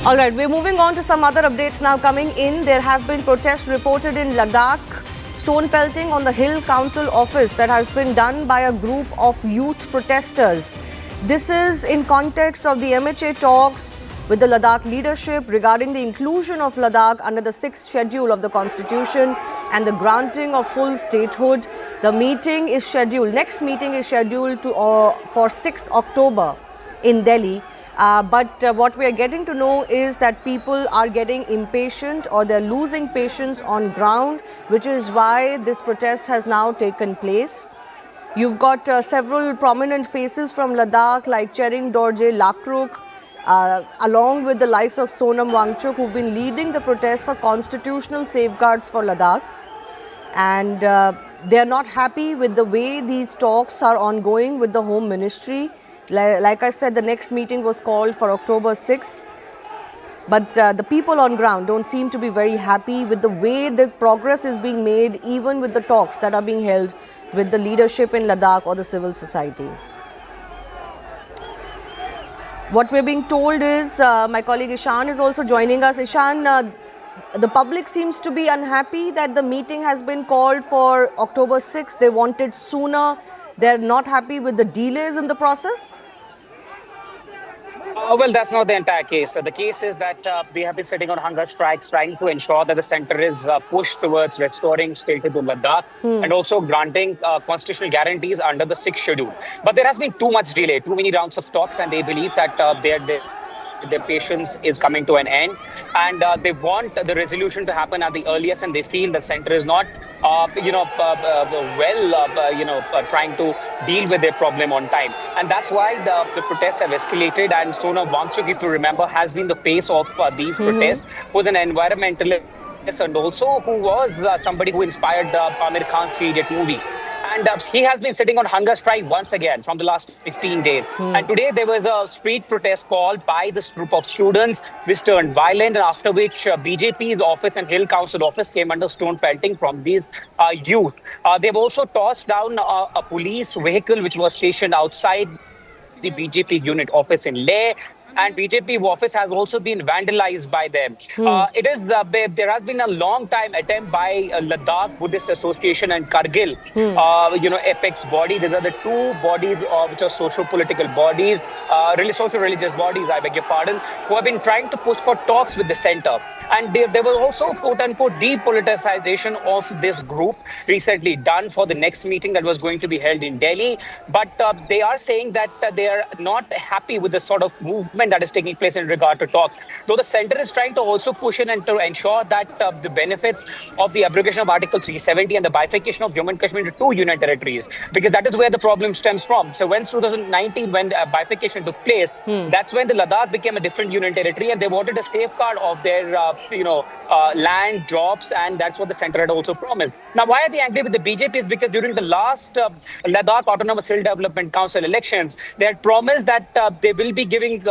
All right, we're moving on to some other updates now coming in. There have been protests reported in Ladakh, stone pelting on the Hill Council office that has been done by a group of youth protesters. This is in context of the MHA talks with the Ladakh leadership regarding the inclusion of Ladakh under the 6th schedule of the Constitution and the granting of full statehood. The meeting is scheduled, next meeting is scheduled for 6th October in Delhi. But what we are getting to know is that people are getting impatient or they're losing patience on ground, which is why this protest has now taken place. You've got several prominent faces from Ladakh like Chering Dorje Lakruk, along with the likes of Sonam Wangchuk, who've been leading the protest for constitutional safeguards for Ladakh. And they're not happy with the way these talks are ongoing with the Home Ministry. Like I said, the next meeting was called for October 6th. But the people on ground don't seem to be very happy with the way the progress is being made, even with the talks that are being held with the leadership in Ladakh or the civil society. What we're being told is, my colleague Ishan is also joining us. Ishan, the public seems to be unhappy that the meeting has been called for October 6th. They wanted sooner. They're not happy with the delays in the process? Well, that's not the entire case. The case is that we have been sitting on hunger strikes, trying to ensure that the center is pushed towards restoring statehood to Ladakh and also granting constitutional guarantees under the 6th schedule. But there has been too much delay, too many rounds of talks, and they believe that their patience is coming to an end, and they want the resolution to happen at the earliest, and they feel the center is not trying to deal with their problem on time. And that's why the protests have escalated. And Sonam Wangchuk, if you remember, has been the face of these protests, who's an environmentalist and also who was somebody who inspired Amir Khan's 3 Idiot movie. And he has been sitting on hunger strike once again from the last 15 days. And today there was a street protest called by this group of students, which turned violent, and after which BJP's office and Hill Council office came under stone pelting from these youth. They've also tossed down a police vehicle which was stationed outside the BJP unit office in Leh. And BJP office has also been vandalized by them. There has been a long time attempt by Ladakh Buddhist Association and Kargil, apex body. These are the two bodies which are socio-political bodies, social-religious bodies, I beg your pardon, who have been trying to push for talks with the center. And there was also, quote-unquote, depoliticization of this group recently done for the next meeting that was going to be held in Delhi. But they are saying that they are not happy with the sort of movement that is taking place in regard to talks. Though the center is trying to also push in and to ensure that the benefits of the abrogation of Article 370 and the bifurcation of Jammu and Kashmir into 2 union territories, because that is where the problem stems from. So when 2019, when bifurcation took place, that's when the Ladakh became a different union territory, and they wanted a safeguard of their land, jobs, and that's what the center had also promised. Now, why are they angry with the BJP is because during the last Ladakh Autonomous Hill Development Council elections, they had promised that they will be giving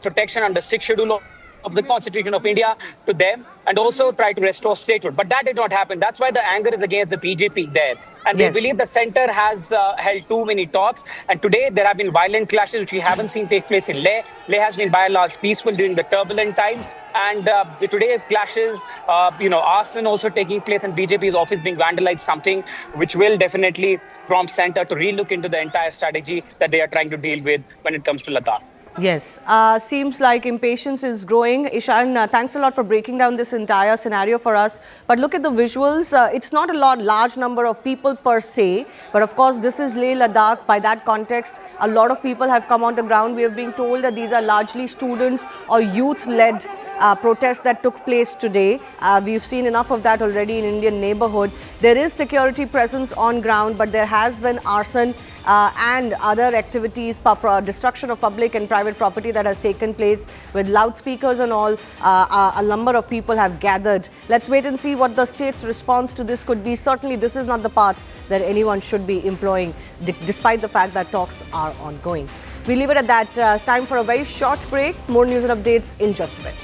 protection under 6th schedule of the Constitution of India to them, and also try to restore statehood. But that did not happen. That's why the anger is against the BJP there. And they believe the center has held too many talks. And today there have been violent clashes, which we haven't seen take place in Leh. Leh has been by and large peaceful during the turbulent times. And today's clashes, arson also taking place, and BJP's office being vandalized, something which will definitely prompt center to relook into the entire strategy that they are trying to deal with when it comes to Ladakh. Yes, seems like impatience is growing. Ishan, thanks a lot for breaking down this entire scenario for us. But look at the visuals. It's not a large number of people per se. But of course, this is Leh Ladakh. By that context, a lot of people have come on the ground. We have been told that these are largely students or youth-led protests that took place today. We've seen enough of that already in Indian neighborhood. There is security presence on ground, but there has been arson and other activities, destruction of public and private property that has taken place with loudspeakers and all. A number of people have gathered. Let's wait and see what the state's response to this could be. Certainly, this is not the path that anyone should be employing, despite the fact that talks are ongoing. We leave it at that. It's time for a very short break. More news and updates in just a bit.